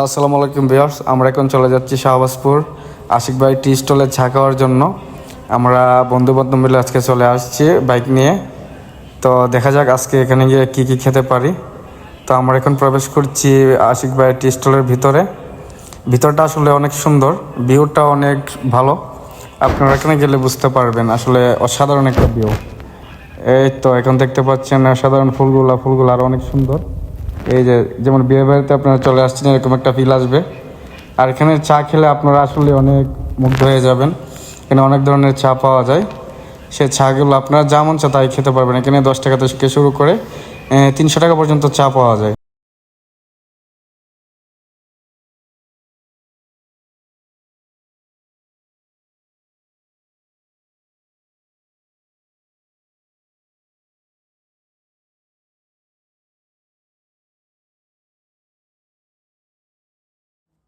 আসসালামু আলাইকুম ভিউয়ার্স, আমরা এখন চলে যাচ্ছি শাহবাজপুর আশিক ভাই টি স্টলে চা খাওয়ার জন্য। আমরা বন্ধু বান্ধব মিলে আজকে চলে আসছি বাইক নিয়ে। তো দেখা যাক আজকে এখানে গিয়ে কী কী খেতে পারি। তো আমরা এখন প্রবেশ করছি আশিক ভাই টি স্টলের ভিতরে। ভিতরটা আসলে অনেক সুন্দর, ভিউটা অনেক ভালো। আপনারা এখানে গেলে বুঝতে পারবেন, আসলে অসাধারণ একটা ভিউ। এই তো এখন দেখতে পাচ্ছেন অসাধারণ ফুলগুলো আরও অনেক সুন্দর। এই যে যেমন বিয়ে বাড়িতে আপনারা চলে আসছেন, এরকম একটা ফিল আসবে। আর এখানে চা খেলে আপনারা আসলে অনেক মুগ্ধ হয়ে যাবেন। এখানে অনেক ধরনের চা পাওয়া যায়। সে চাগুলো আপনারা যা মন চা তাই খেতে পারবেন। এখানে 10 টাকা থেকে শুরু করে 300 টাকা পর্যন্ত চা পাওয়া যায়।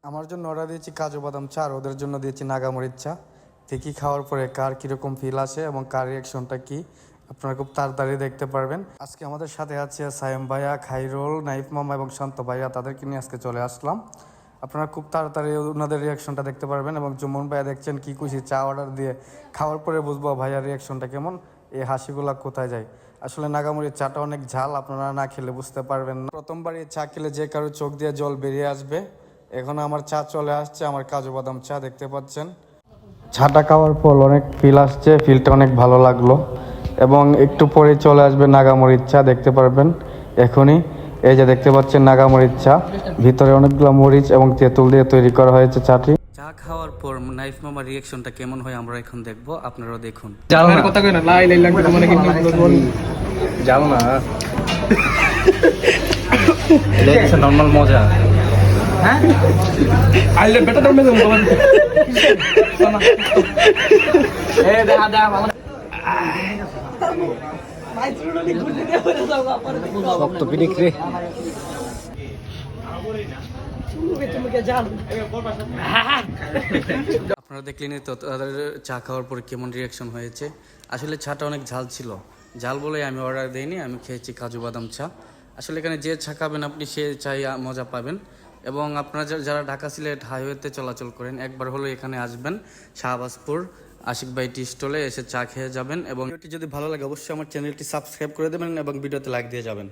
আমার জন্য অর্ডার দিয়েছি কাজু বাদাম চা, আর ওদের জন্য দিয়েছি নাগামরিচ চা। দেখি খাওয়ার পরে কার কীরকম ফিল আসে এবং কার রিয়াকশনটা কী আপনারা খুব তাড়াতাড়ি দেখতে পারবেন। আজকে আমাদের সাথে আছে সায়েম ভাইয়া, খাইরুল, নাইফ মামা এবং শান্ত ভাইয়া। তাদেরকে নিয়ে আজকে চলে আসলাম। আপনারা খুব তাড়াতাড়ি ওনাদের রিয়াকশনটা দেখতে পারবেন। এবং জুমন ভাইয়া দেখছেন কি খুশি, চা অর্ডার দিয়ে খাওয়ার পরে বুঝবো ভাইয়ার রিয়াকশনটা কেমন, এই হাসিগুলা কোথায় যায়। আসলে নাগামরিচ চাটা অনেক ঝাল, আপনারা না খেলে বুঝতে পারবেন না। প্রথমবার এই চা খেলে যে কারো চোখ দিয়ে জল বেরিয়ে আসবে। এখন আমার চা চলে আসছে, আমার কাজু বাদাম চা দেখতে পাচ্ছেন। চাটা খাওয়ার পর অনেক ফিল আসছে, ফিলটা অনেক ভালো লাগলো। এবং একটু পরে চলে আসবে নাগামরিচ চা, দেখতে পারবেন এখনই। এই যে দেখতে পাচ্ছেন নাগামরিচ চা, ভিতরে অনেকগুলো মরিচ এবং তেঁতুল দিয়ে তৈরি করা হয়েছে চাটি। চা খাওয়ার পর নাইফ মামার রিয়াকশনটা কেমন হয় আমরা এখন দেখবো, আপনারাও দেখুন। জানা কথা কই না লাই লাই লাগবে মানে কিন্তু জানো না, এটা নরমাল মজা। হ্যাঁ আইলে বেটা দমে দম বলেন এ দেখা দেখা ভালো শক্ত পিডিক রে। আপনারা দেখলেনই তো তাদের চা খাওয়ার পর কেমন রিয়াকশন হয়েছে। আসলে চাটা অনেক ঝাল ছিল, ঝাল বলে আমি অর্ডার দিইনি, আমি খেয়েছি কাজু বাদাম চা। আসলে এখানে যে চা খাবেন আপনি সে চাই মজা পাবেন। এবং আপনারা যারা ঢাকা সিলেট হাইওয়েতে চলাচল করেন, একবার হলো এখানে আসবেন শাহবাজপুর আশিক ভাই টি স্টলে এসে চা খেয়ে যাবেন। এবং ভিডিওটি যদি ভালো লাগে অবশ্যই আমার চ্যানেলটি সাবস্ক্রাইব করে দেবেন এবং ভিডিওতে লাইক দিয়ে যাবেন।